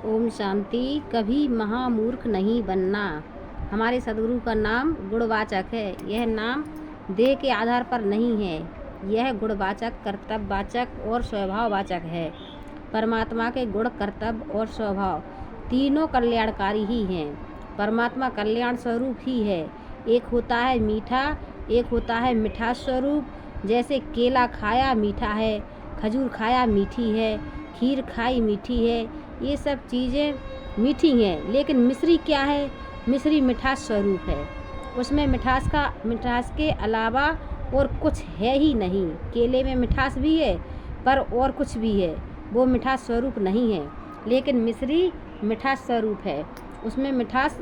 ओम शांति। कभी महामूर्ख नहीं बनना। हमारे सदगुरु का नाम गुणवाचक है। यह नाम देह के आधार पर नहीं है। यह गुणवाचक, कर्तव्यवाचक और स्वभाववाचक है। परमात्मा के गुण, कर्तव्य और स्वभाव तीनों कल्याणकारी ही हैं। परमात्मा कल्याण स्वरूप ही है। एक होता है मीठा, एक होता है मिठास स्वरूप। जैसे केला खाया मीठा है, खजूर खाया मीठी है, खीर खाई मीठी है। ये सब चीज़ें मीठी हैं, लेकिन मिश्री क्या है? मिश्री मिठास स्वरूप है। उसमें मिठास के अलावा और कुछ है ही नहीं। केले में मिठास भी है पर और कुछ भी है, वो मिठास स्वरूप नहीं है। लेकिन मिश्री मिठास स्वरूप है। उसमें मिठास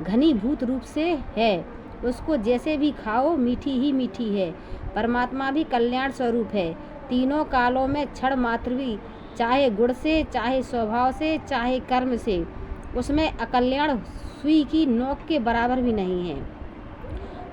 घनीभूत रूप से है। उसको जैसे भी खाओ मीठी ही मीठी है। परमात्मा भी कल्याण स्वरूप है। तीनों कालों में क्षण मात्र भी, चाहे गुण से, चाहे स्वभाव से, चाहे कर्म से, उसमें अकल्याण सुई की नोक के बराबर भी नहीं है।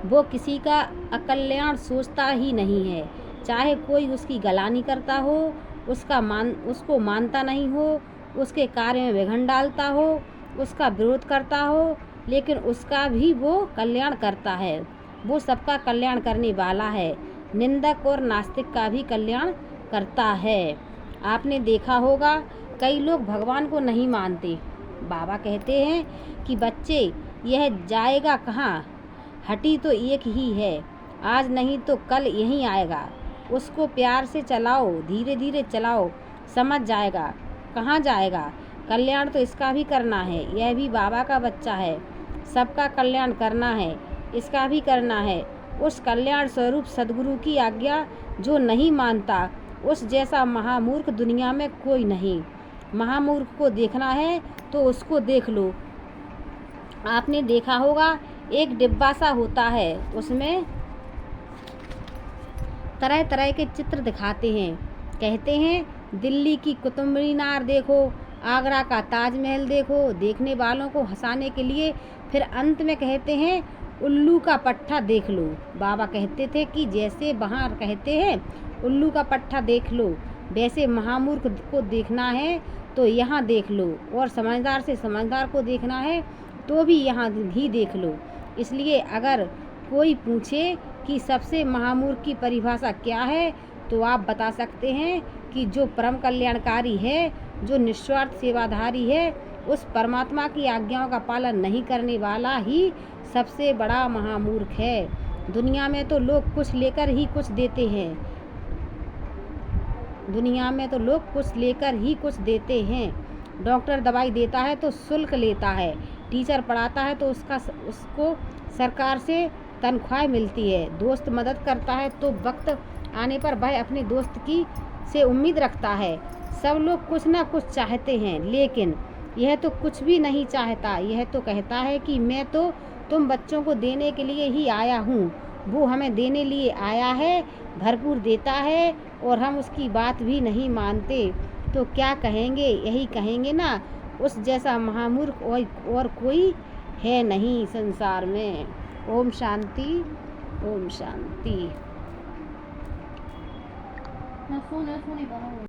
वो किसी का अकल्याण सोचता ही नहीं है। चाहे कोई उसकी गलानी करता हो, उसको मानता नहीं हो, उसके कार्य में विघ्न डालता हो, उसका विरोध करता हो, लेकिन उसका भी वो कल्याण करता है। वो सबका कल्याण करने वाला है। निंदक और नास्तिक का भी कल्याण करता है। आपने देखा होगा कई लोग भगवान को नहीं मानते। बाबा कहते हैं कि बच्चे, यह जाएगा कहाँ? हटी तो एक ही है, आज नहीं तो कल यहीं आएगा। उसको प्यार से चलाओ, धीरे धीरे चलाओ, समझ जाएगा कहाँ जाएगा। कल्याण तो इसका भी करना है। यह भी बाबा का बच्चा है। सबका कल्याण करना है, इसका भी करना है। उस कल्याण स्वरूप सदगुरु की आज्ञा जो नहीं मानता, उस जैसा महामूर्ख दुनिया में कोई नहीं। महामूर्ख को देखना है तो उसको देख लो। आपने देखा होगा एक डिब्बा सा होता है, उसमें तरह तरह के चित्र दिखाते हैं। कहते हैं दिल्ली की कुतुब मीनार देखो, आगरा का ताजमहल देखो, देखने वालों को हंसाने के लिए। फिर अंत में कहते हैं उल्लू का पट्टा देख लो। बाबा कहते थे कि जैसे वहाँ कहते हैं उल्लू का पट्टा देख लो, वैसे महामूर्ख को देखना है तो यहाँ देख लो, और समझदार से समझदार को देखना है तो भी यहाँ ही देख लो। इसलिए अगर कोई पूछे कि सबसे महामूर्ख की परिभाषा क्या है, तो आप बता सकते हैं कि जो परम कल्याणकारी है, जो निस्वार्थ सेवाधारी है, उस परमात्मा की आज्ञाओं का पालन नहीं करने वाला ही सबसे बड़ा महामूर्ख है। दुनिया में तो लोग कुछ लेकर ही कुछ देते हैं। दुनिया में तो लोग कुछ लेकर ही कुछ देते हैं। डॉक्टर दवाई देता है तो शुल्क लेता है। टीचर पढ़ाता है तो उसको सरकार से तनख्वाह मिलती है। दोस्त मदद करता है तो वक्त आने पर वह अपने दोस्त की से उम्मीद रखता है। सब लोग कुछ ना कुछ चाहते हैं, लेकिन यह तो कुछ भी नहीं चाहता। यह तो कहता है कि मैं तो तुम बच्चों को देने के लिए ही आया हूँ। वो हमें देने लिए आया है, भरपूर देता है, और हम उसकी बात भी नहीं मानते। तो क्या कहेंगे? यही कहेंगे ना, उस जैसा महामूर्ख और कोई है नहीं संसार में। ओम शांति, ओम शांति।